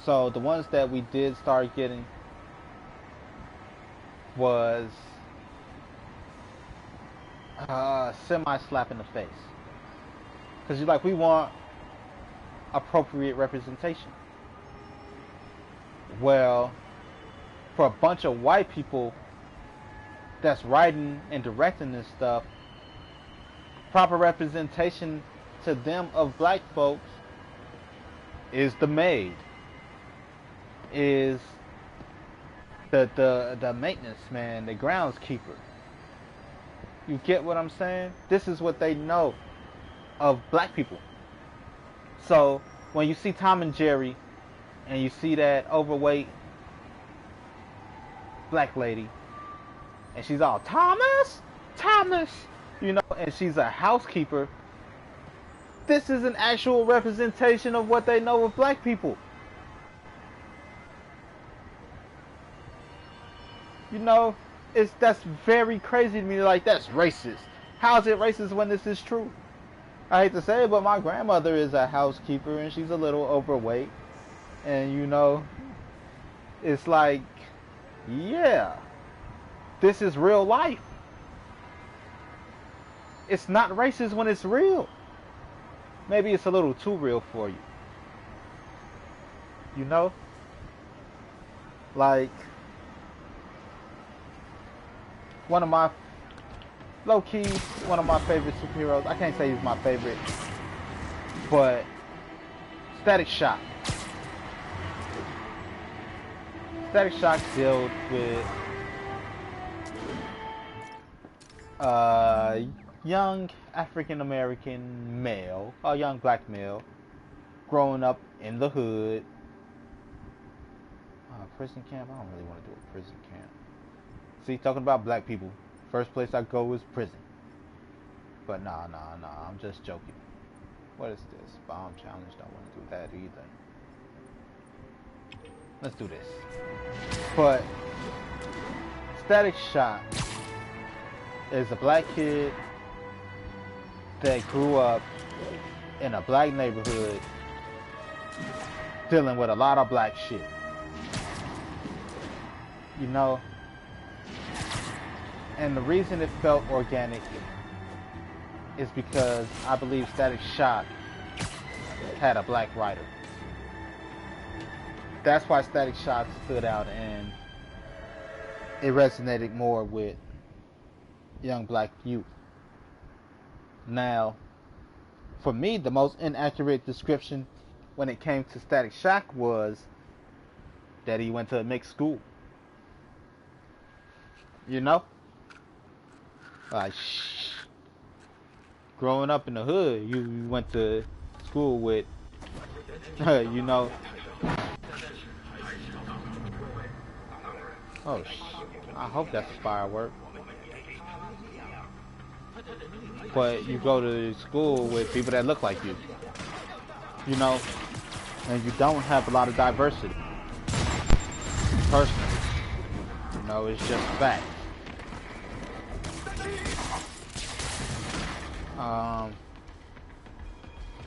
So the ones that we did start getting was semi-slap in the face, because you're like, we want appropriate representation. Well, for a bunch of white people that's writing and directing this stuff, proper representation to them of black folks is the maid, is the maintenance man, the groundskeeper. You get what I'm saying? This is what they know of black people. So when you see Tom and Jerry and you see that overweight black lady and she's all, Thomas, you know, and she's a housekeeper, this is an actual representation of what they know of black people. You know, that's very crazy to me. Like, that's racist. How is it racist when this is true? I hate to say it, but my grandmother is a housekeeper and she's a little overweight. And, you know, it's like, yeah, this is real life. It's not racist when it's real. Maybe it's a little too real for you. You know? Like, one of my favorite superheroes. I can't say he's my favorite, but Static Shock. Static Shock deals with young African American male, a young black male, growing up in the hood. Prison camp? I don't really want to do a prison camp. See, talking about black people, first place I go is prison. But nah, I'm just joking. What is this? Bomb challenge? Don't want to do that either. Let's do this. But Static Shock is a black kid that grew up in a black neighborhood dealing with a lot of black shit. You know? And the reason it felt organic is because I believe Static Shock had a black writer. That's why Static Shock stood out and it resonated more with young black youth. Now, for me, the most inaccurate description when it came to Static Shock was that he went to a mixed school. You know? Like, growing up in the hood, you went to school with, you know. Oh, I hope that's a firework. But you go to school with people that look like you. You know, and you don't have a lot of diversity. Personally. You know, it's just fact.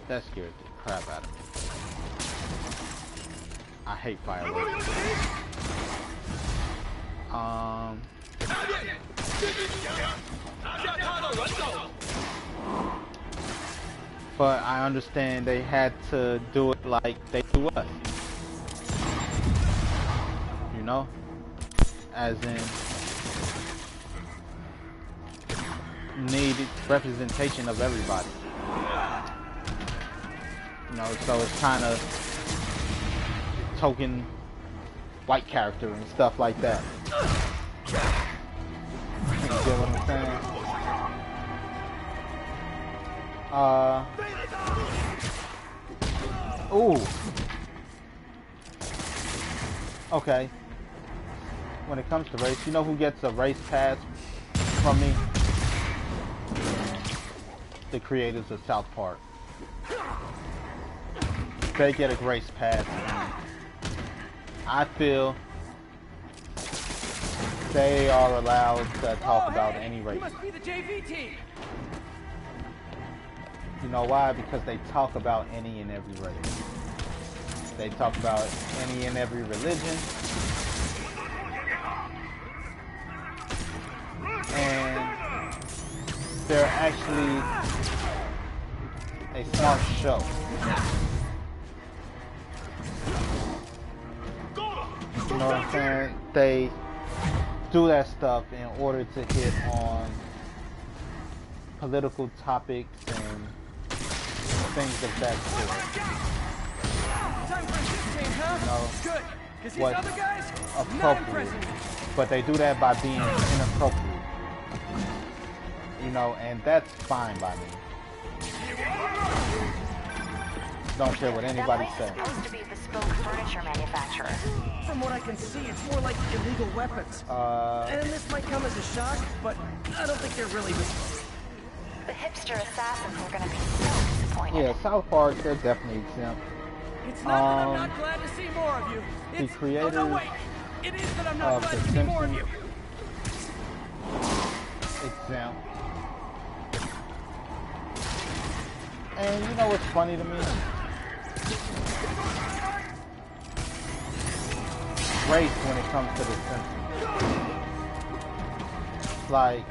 That scared the crap out of me. I hate fireworks. But I understand they had to do it like they do us. You know? As in, need representation of everybody. You know, so it's kind of token white character and stuff like that. You get what I'm saying? Ooh. Okay. When it comes to race, you know who gets a race pass from me? The creators of South Park. They get a race pass. I feel they are allowed to talk about any race. You must be the JV team. You know why? Because they talk about any and every race. They talk about any and every religion. And they're actually a smart show. You know what I'm saying? They do that stuff in order to hit on political topics and things of that sort. Time for a shift change, huh? No. Good. Because these What's other guys, not appropriate. impressing me. But they do that by being inappropriate. You know, and that's fine by me. Don't care what anybody That says. place is supposed to be a bespoke furniture manufacturer. From what I can see, it's more like illegal weapons. And this might come as a shock, but I don't think they're really bespoke. The hipster assassins were gonna be so disappointed. Yeah, South Park, they're definitely exempt. It's not that I'm not glad to see more of you. The It's, creators oh, no, wait. It is that I'm not of glad The to see more of you. Simpsons exempt. And you know what's funny to me? Race when it comes to The Simpsons. Like,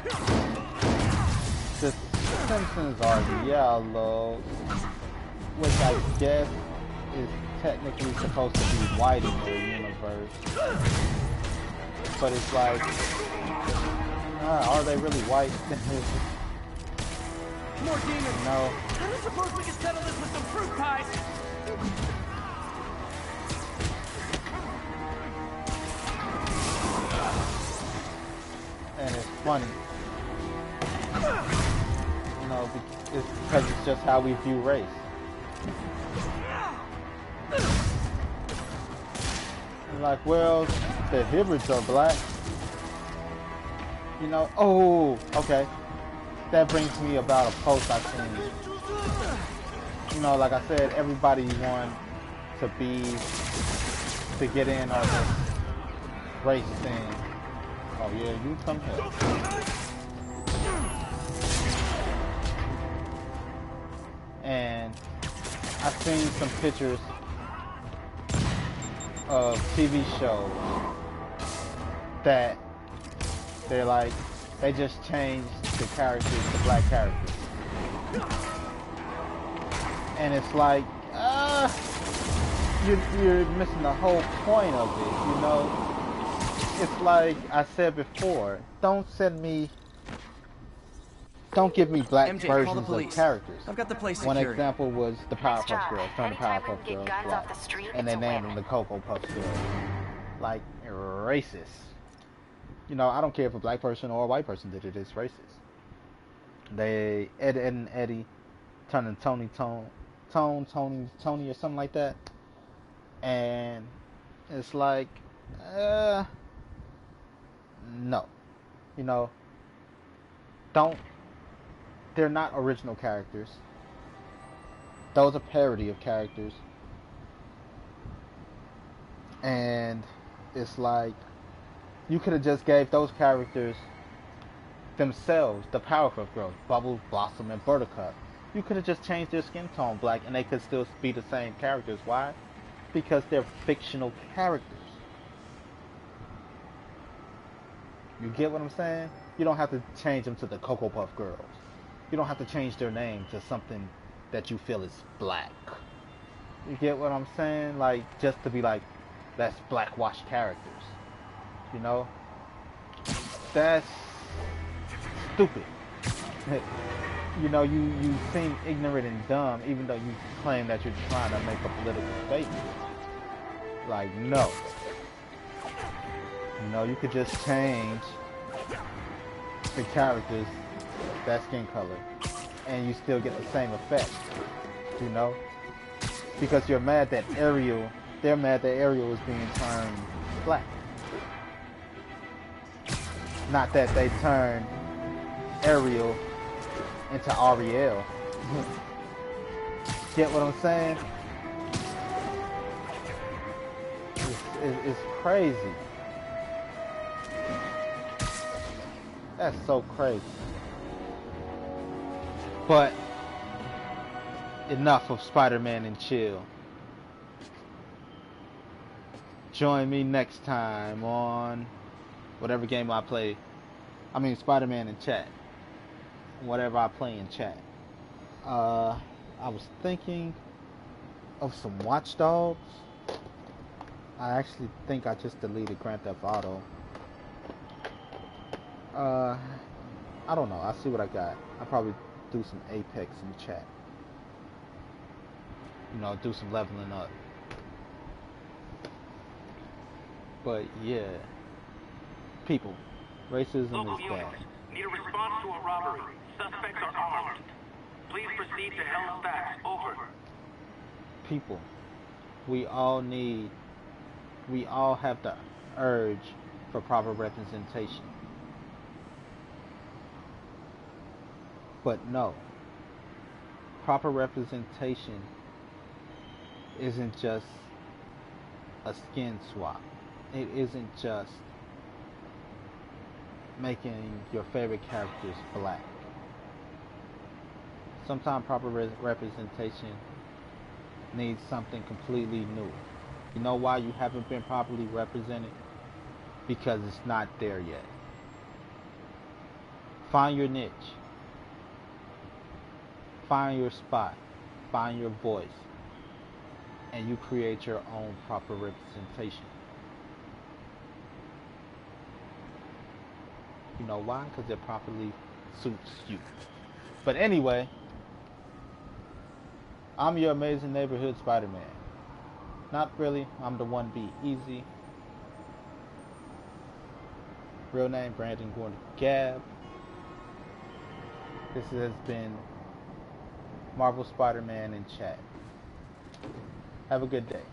the Simpsons are yellow, which I guess is technically supposed to be white in their universe. But it's like, are they really white? More demons. No. I don't suppose we can settle this with some fruit pies. And it's funny. You know, it's because it's just how we view race. And like, well, the hybrids are black. You know, oh, okay. That brings me about a post I seen. You know, like I said, everybody wants to get in on this race thing. Oh yeah, you come here. And I've seen some pictures of TV shows that they're like, they just changed the characters to black characters. And it's like, you're missing the whole point of it, you know? It's like I said before, don't give me black MJ, call the versions of police. characters. I've got the place One secured. example was the Powerpuff Girls, turn the Anytime we Powerpuff can get Girls guns black. off the street, And it's they a named win. them the Cocoa Puff Girls. Like, racist. You know, I don't care if a black person or a white person did it, it's racist. They, Ed and Eddie, turning Tony or something like that. And it's like, no. You know, they're not original characters. Those are parody of characters. And it's like, you could have just gave those characters themselves, the Powerpuff Girls, Bubbles, Blossom, and Buttercup. You could have just changed their skin tone black and they could still be the same characters. Why? Because they're fictional characters. You get what I'm saying? You don't have to change them to the Cocoa Puff Girls. You don't have to change their name to something that you feel is black. You get what I'm saying? Like, just to be like, that's blackwash characters. You know? That's stupid. You know, you seem ignorant and dumb even though you claim that you're trying to make a political statement. Like, no. You know, you could just change the characters, that skin color, and you still get the same effect. You know? Because you're mad that Ariel, they're mad that Ariel is being turned black. Not that they turned Ariel into Ariel. Get what I'm saying? It's crazy. That's so crazy. But enough of Spider-Man and chill. Join me next time on whatever game I play. I mean Spider-Man in chat. Whatever I play in chat. I was thinking of some Watch Dogs. I actually think I just deleted Grand Theft Auto. I don't know. I'll see what I got. I'll probably do some Apex in chat. You know, do some leveling up. But yeah, people, racism Local is units, bad. need a response to a robbery. Suspects are armed. Please proceed to Halifax. Over. People, we all have the urge for proper representation. But no, proper representation isn't just a skin swap. It isn't just making your favorite characters black. Sometimes proper representation needs something completely new. You know why you haven't been properly represented? Because it's not there yet. Find your niche. Find your spot. Find your voice. And you create your own proper representation. You know why? Because it properly suits you. But anyway, I'm your amazing neighborhood Spider-Man. Not really. I'm the 1B Easy. Real name Brandon Gordon Gab. This has been Marvel Spider-Man in chat. Have a good day.